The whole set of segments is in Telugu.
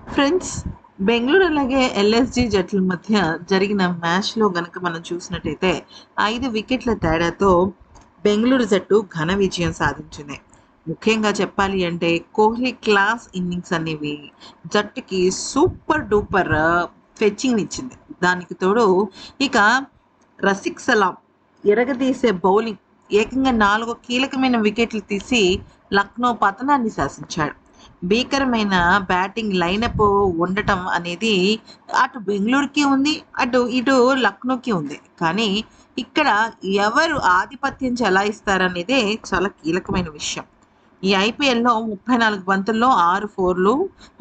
ఫ్రెండ్స్, బెంగుళూరు అలాగే ఎల్ఎస్జి జట్ల మధ్య జరిగిన మ్యాచ్‌లో గనక మనం చూసినట్టయితే 5 వికెట్ల తేడాతో బెంగుళూరు జట్టు ఘన విజయం సాధించింది. ముఖ్యంగా చెప్పాలి అంటే కోహ్లీ క్లాస్ ఇన్నింగ్స్ అనేవి జట్టుకి సూపర్ డూపర్ ఫెచ్చింగ్‌నిచ్చింది. దానికి తోడు ఇక రసిక్ సలాం ఎరగదీసే బౌలింగ్ ఏకంగా 4 కీలకమైన వికెట్లు తీసి లక్నో పతనాన్ని శాసించాడు. భీకరమైన బ్యాటింగ్ లైనప్ ఉండటం అనేది అటు బెంగుళూరుకి ఉంది. ఇటు లక్నోకి ఉంది. కానీ ఇక్కడ ఎవరు ఆధిపత్యం చెలాయిస్తారనేదే చాలా కీలకమైన విషయం. ఈ ఐపీఎల్‌లో 34 బంతుల్లో 6 ఫోర్‌లు,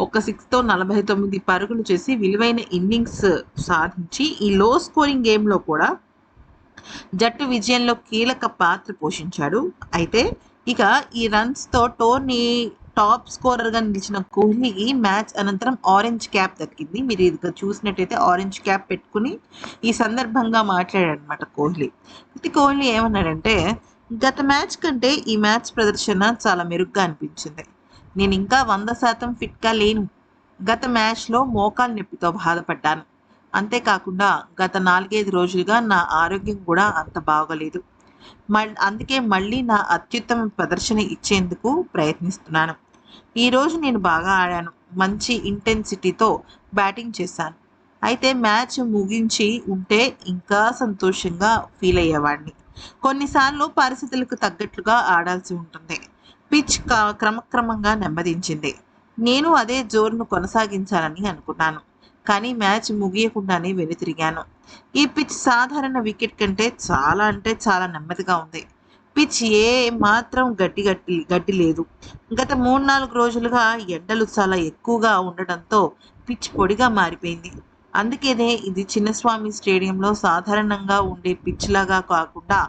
ఒక సిక్స్‌తో 49 పరుగులు చేసి విలువైన ఇన్నింగ్స్ సాధించి ఈ లో స్కోరింగ్ గేమ్‌లో కూడా జట్టు విజయంలో కీలక పాత్ర పోషించాడు. అయితే ఇక ఈ రన్స్‌తో టోర్నీ టాప్ స్కోరర్‌గా నిలిచిన కోహ్లీకి మ్యాచ్ అనంతరం ఆరెంజ్ క్యాప్ దక్కింది. మీరు ఇది చూసినట్టయితే ఆరెంజ్ క్యాప్ పెట్టుకొని ఈ సందర్భంగా మాట్లాడాడనమాట కోహ్లీ. అయితే కోహ్లీ ఏమన్నాడంటే, "గత మ్యాచ్ కంటే ఈ మ్యాచ్ ప్రదర్శన చాలా మెరుగ్గా అనిపించింది. నేనింకా 100% ఫిట్‌గా లేను. గత మ్యాచ్‌లో మోకాలు నొప్పితో బాధపడ్డాను. అంతేకాకుండా గత 4, 5 రోజులుగా నా ఆరోగ్యం కూడా అంత బాగోలేదు. అందుకే మళ్ళీ నా అత్యుత్తమ ప్రదర్శన ఇచ్చేందుకు ప్రయత్నిస్తున్నాను. ఈరోజు నేను బాగా ఆడాను. మంచి ఇంటెన్సిటీతో బ్యాటింగ్ చేశాను. అయితే మ్యాచ్ ముగించి ఉంటే ఇంకా సంతోషంగా ఫీల్ అయ్యేవాడిని. కొన్నిసార్లు పరిస్థితులకు తగ్గట్లుగా ఆడాల్సి ఉంటుంది. పిచ్ క్రమక్రమంగా నెమ్మదించింది. నేను అదే జోరును కొనసాగించాలని అనుకున్నాను. కానీ మ్యాచ్ ముగియకుండానే వెనుతిరిగాను. ఈ పిచ్ సాధారణ వికెట్ కంటే చాలా అంటే చాలా నెమ్మదిగా ఉంది. పిచ్ ఏ మాత్రం గడ్డి లేదు. గత 3, 4 రోజులుగా ఎండలు చాలా ఎక్కువగా ఉండడంతో పిచ్ పొడిగా మారిపోయింది. అందుకనే ఇది చిన్నస్వామి స్టేడియంలో సాధారణంగా ఉండే పిచ్ లాగా కాకుండా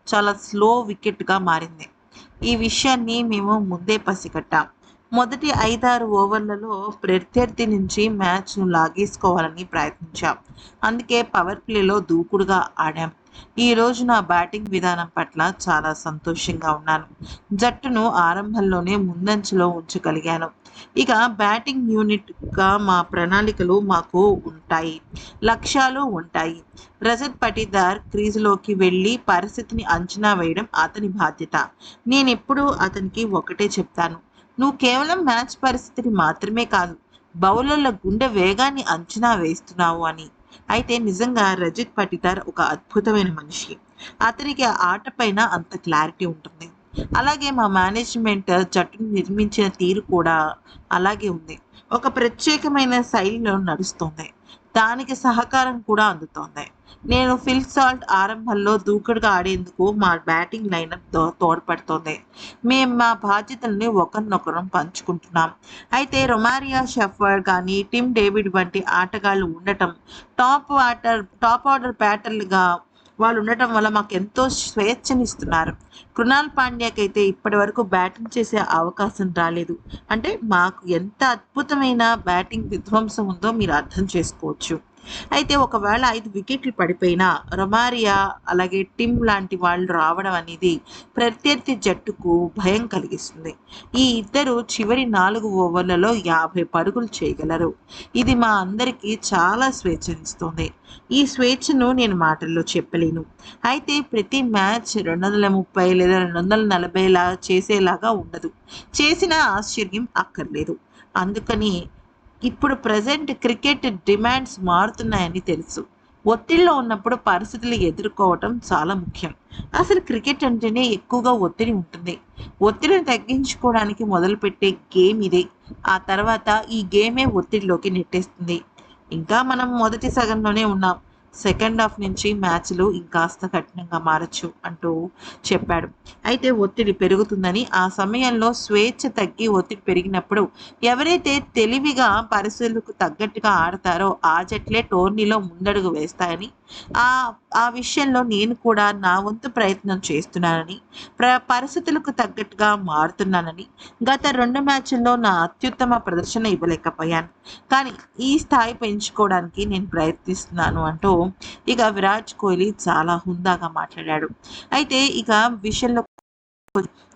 చాలా స్లో వికెట్‌గా మారింది. ఈ విషయాన్ని మేము ముందే పసిగట్టాం. మొదటి 5, 6 ఓవర్లలో ప్రత్యర్థి నుంచి మ్యాచ్‌ను లాగేసుకోవాలని ప్రయత్నించాం. అందుకే పవర్ ప్లేలో దూకుడుగా ఆడాం. ఈరోజు నా బ్యాటింగ్ విధానం పట్ల చాలా సంతోషంగా ఉన్నాను. జట్టును ఆరంభంలోనే ముందంజలో ఉంచగలిగాను. ఇక బ్యాటింగ్ యూనిట్‌గా మా ప్రణాళికలు మాకు ఉంటాయి. లక్ష్యాలు ఉంటాయి. రజత్ పటీదార్ క్రీజులోకి వెళ్లి పరిస్థితిని అంచనా వేయడం అతని బాధ్యత. నేనెప్పుడూ అతనికి ఒకటే చెప్తాను. నువ్వు కేవలం మ్యాచ్ పరిస్థితిని మాత్రమే కాదు, బౌలర్ల గుండె వేగాన్ని అంచనా వేస్తున్నావు అని. అయితే నిజంగా రజత్ పటీదార్ ఒక అద్భుతమైన మనిషి. అతనికి ఆ ఆట పైన అంత క్లారిటీ ఉంటుంది. అలాగే మా మేనేజ్మెంట్ జట్టును నిర్మించిన తీరు కూడా అలాగే ఉంది. ఒక ప్రత్యేకమైన శైలిలో నడుస్తుంది. దానికి సహకారం కూడా అందుతోంది. నేను ఫిల్ సాల్ట్ ఆరంభంలో దూకుడుగా ఆడేందుకు మా బ్యాటింగ్ లైనప్ తోడ్పడుతోంది. మేము మా బాధ్యతల్ని ఒకరినొకరం పంచుకుంటున్నాం. అయితే రొమారియా షెఫర్డ్ కానీ, టిమ్ డేవిడ్ వంటి ఆటగాళ్ళు ఉండటం, టాప్ ఆర్డర్ బ్యాటర్లుగా వాళ్ళు ఉండటం వల్ల మాకు ఎంతో స్వేచ్ఛనిస్తున్నారు. కృణాల్ పాండ్యాకైతే ఇప్పటి వరకు బ్యాటింగ్ చేసే అవకాశం రాలేదు. అంటే మాకు ఎంత అద్భుతమైన బ్యాటింగ్ విధ్వంసం ఉందో మీరు అర్థం చేసుకోవచ్చు. అయితే ఒకవేళ 5 వికెట్లు పడిపోయినా రొమారియా అలాగే టిమ్ లాంటి వాళ్ళు రావడం అనేది ప్రత్యర్థి జట్టుకు భయం కలిగిస్తుంది. ఈ ఇద్దరు చివరి 4 ఓవర్లలో 50 పరుగులు చేయగలరు. ఇది మా అందరికీ చాలా స్వేచ్ఛనిస్తుంది. ఈ స్వేచ్ఛను నేను మాటల్లో చెప్పలేను. అయితే ప్రతి మ్యాచ్ 230 లేదా 240లా చేసేలాగా ఉండదు. చేసినా ఆశ్చర్యం అక్కర్లేదు. అందుకని ఇప్పుడు ప్రెజెంట్ క్రికెట్ డిమాండ్స్ మారుతున్నాయని తెలుసు. ఒత్తిడిలో ఉన్నప్పుడు పరిస్థితులు ఎదుర్కోవటం చాలా ముఖ్యం. అసలు క్రికెట్ అంటేనే ఎక్కువగా ఒత్తిడి ఉంటుంది. ఒత్తిడిని తగ్గించుకోవడానికి మొదలుపెట్టే గేమ్ ఇదే. ఆ తర్వాత ఈ గేమే ఒత్తిడిలోకి నెట్టేస్తుంది. ఇంకా మనం మొదటి సగంలోనే ఉన్నాం. సెకండ్ హాఫ్ నుంచి మ్యాచ్‌లు ఇంకాస్త కఠినంగా మారొచ్చు అంటూ చెప్పాడు. అయితే ఒత్తిడి పెరుగుతుందని, ఆ సమయంలో స్వేచ్ఛ తగ్గి ఒత్తిడి పెరిగినప్పుడు ఎవరైతే తెలివిగా పరిస్థితులకు తగ్గట్టుగా ఆడతారో ఆ జట్లే టోర్నీలో ముందడుగు వేస్తాయని, ఆ విషయంలో నేను కూడా నా వంతు ప్రయత్నం చేస్తున్నానని, పరిస్థితులకు తగ్గట్టుగా మారుతున్నానని, గత 2 మ్యాచ్‌ల్లో నా అత్యుత్తమ ప్రదర్శన ఇవ్వలేకపోయాను. కానీ ఈ స్థాయి పెంచుకోవడానికి నేను ప్రయత్నిస్తున్నాను అంటూ ఇక విరాట్ కోహ్లీ చాలా హుందాగా మాట్లాడాడు. అయితే ఇక విషయంలో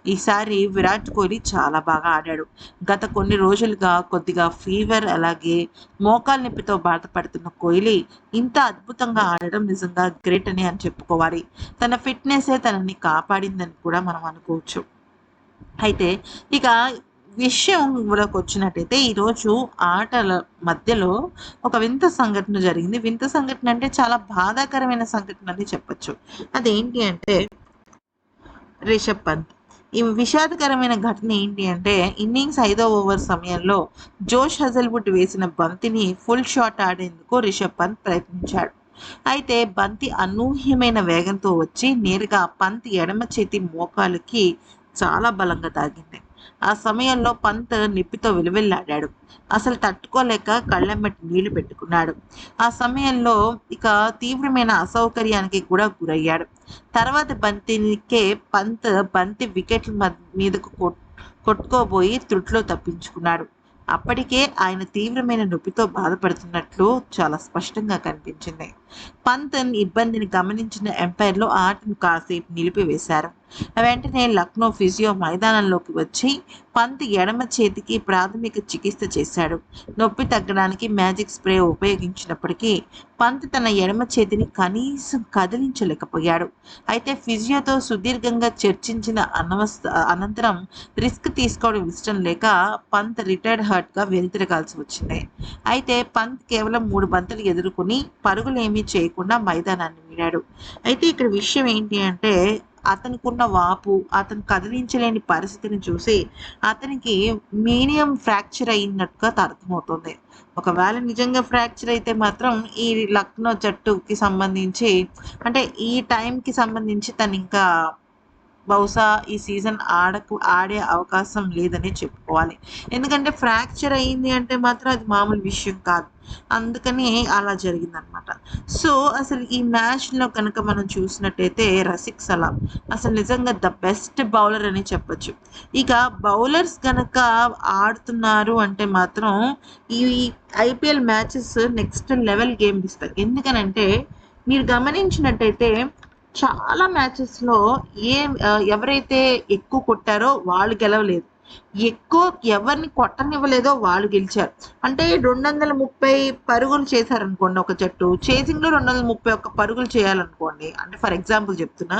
ఈసారి విరాట్ కోహ్లీ చాలా బాగా ఆడాడు. గత కొన్ని రోజులుగా కొద్దిగా ఫీవర్ అలాగే మోకాలు నొప్పితో బాధపడుతున్న కోహ్లీ ఇంత అద్భుతంగా ఆడడం నిజంగా గ్రేట్ అని చెప్పుకోవాలి. తన ఫిట్‌నెసే తనని కాపాడిందని కూడా మనం అనుకోవచ్చు. అయితే ఇక విషయంలోకొచ్చినట్టయితే ఈరోజు ఆటల మధ్యలో ఒక వింత సంఘటన జరిగింది. వింత సంఘటన అంటే చాలా బాధాకరమైన సంఘటన అని చెప్పొచ్చు. అదేంటి అంటే రిషబ్ పంత్. ఈ విషాదకరమైన ఘటన ఏంటి అంటే ఇన్నింగ్స్ 5వ ఓవర్ సమయంలో జోష్ హజల్వుడ్ వేసిన బంతిని ఫుల్ షాట్ ఆడేందుకు రిషబ్ పంత్ ప్రయత్నించాడు. అయితే బంతి అనూహ్యమైన వేగంతో వచ్చి నేరుగా పంత్ ఎడమ చేతి మోకాలుకి చాలా బలంగా తాకింది. ఆ సమయంలో పంత్ నిప్పితో విలువెల్లాడాడు. అసలు తట్టుకోలేక కళ్ళెమ్మటి నీళ్లు పెట్టుకున్నాడు. ఆ సమయంలో ఇక తీవ్రమైన అసౌకర్యానికి కూడా గురయ్యాడు. తర్వాత బంతికే బంతి వికెట్ల మీదకు కొట్టుకోబోయి త్రుటిలో తప్పించుకున్నాడు. అప్పటికే ఆయన తీవ్రమైన నొప్పితో బాధపడుతున్నట్లు చాలా స్పష్టంగా కనిపించింది. పంత్ ఇబ్బందిని గమనించిన ఎంపైర్లు ఆటను కాసేపు నిలిపివేశారు. వెంటనే లక్నో ఫిజియో మైదానంలోకి వచ్చి పంత్ ఎడమ చేతికి ప్రాథమిక చికిత్స చేశాడు. నొప్పి తగ్గడానికి మ్యాజిక్ స్ప్రే ఉపయోగించినప్పటికీ పంత్ తన ఎడమ చేతిని కనీసం కదిలించలేకపోయాడు. అయితే ఫిజియోతో సుదీర్ఘంగా చర్చించిన అనంతరం రిస్క్ తీసుకోవడం ఇష్టం లేక పంత్ రిటైర్డ్ హర్ట్గా వెనుతిరగాల్సి వచ్చింది. అయితే పంత్ కేవలం 3 బంతులు ఎదుర్కొని పరుగులేమీ చేయకుండా మైదానాన్ని వీడాడు. అయితే ఇక్కడ విషయం ఏంటి అంటే అతనుకున్న వాపు, అతను కదిలించలేని పరిస్థితిని చూసి అతనికి మీనియం ఫ్రాక్చర్ అయినట్టుగా అర్థమవుతుంది. ఒకవేళ నిజంగా ఫ్రాక్చర్ అయితే మాత్రం ఈ లక్నో జట్టుకి సంబంధించి అంటే ఈ టైంకి సంబంధించి తను ఇంకా బహుశా ఈ సీజన్ ఆడే అవకాశం లేదనే చెప్పుకోవాలి. ఎందుకంటే ఫ్రాక్చర్ అయింది అంటే మాత్రం అది మామూలు విషయం కాదు. అందుకని అలా జరిగిందనమాట. సో, అసలు ఈ మ్యాచ్‌లో కనుక మనం చూసినట్టయితే రసిక్ సలాం అసలు నిజంగా ద బెస్ట్ బౌలర్ అని చెప్పొచ్చు. ఇక బౌలర్స్ గనక ఆడుతున్నారు అంటే మాత్రం ఈ IPL matches next level game ఇస్తాయి. ఎందుకనంటే మీరు గమనించినట్టయితే చాలా మ్యాచెస్‌లో ఎవరైతే ఎక్కువ కొట్టారో వాళ్ళు గెలవలేదు. ఎక్కువ ఎవరిని కొట్టనివ్వలేదో వాళ్ళు గెలిచారు. అంటే 230 పరుగులు చేశారనుకోండి ఒక జట్టు. చేసింగ్‌లో 231 పరుగులు చేయాలనుకోండి. అంటే ఫర్ ఎగ్జాంపుల్ చెప్తున్నా.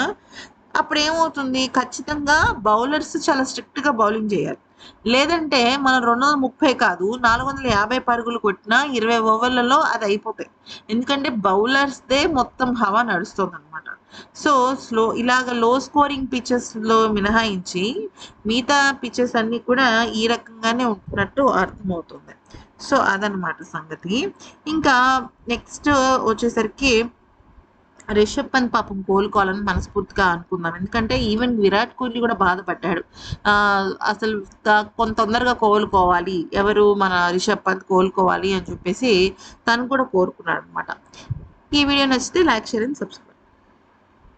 అప్పుడేమవుతుంది ఖచ్చితంగా బౌలర్స్ చాలా స్ట్రిక్ట్‌గా బౌలింగ్ చేయాలి. లేదంటే మనం 230 కాదు 450 పరుగులు కొట్టినా 20 ఓవర్లలో అది అయిపోతాయి. ఎందుకంటే బౌలర్స్‌దే మొత్తం హవా నడుస్తోందనమాట. సో, ఇలాగ లో స్కోరింగ్ పిచెస్‌లో మినహాయించి మిగతా పిచెస్ అన్నీ కూడా ఈ రకంగానే ఉంటున్నట్టు అర్థమవుతుంది. సో, అదనమాట సంగతి. ఇంకా నెక్స్ట్ వచ్చేసరికి రిషబ్ పంత్ పాపం కోలుకోవాలని మనస్ఫూర్తిగా అనుకుందాం. ఎందుకంటే ఈవెన్ విరాట్ కోహ్లీ కూడా బాధపడ్డాడు. అసలు కొంత తొందరగా కోలుకోవాలి. ఎవరు మన రిషబ్ పంత్ కోలుకోవాలి అని చెప్పేసి తను కూడా కోరుకున్నాడనమాట. ఈ వీడియో నచ్చితే లైక్, షేర్ అండ్ సబ్స్క్రైబ్.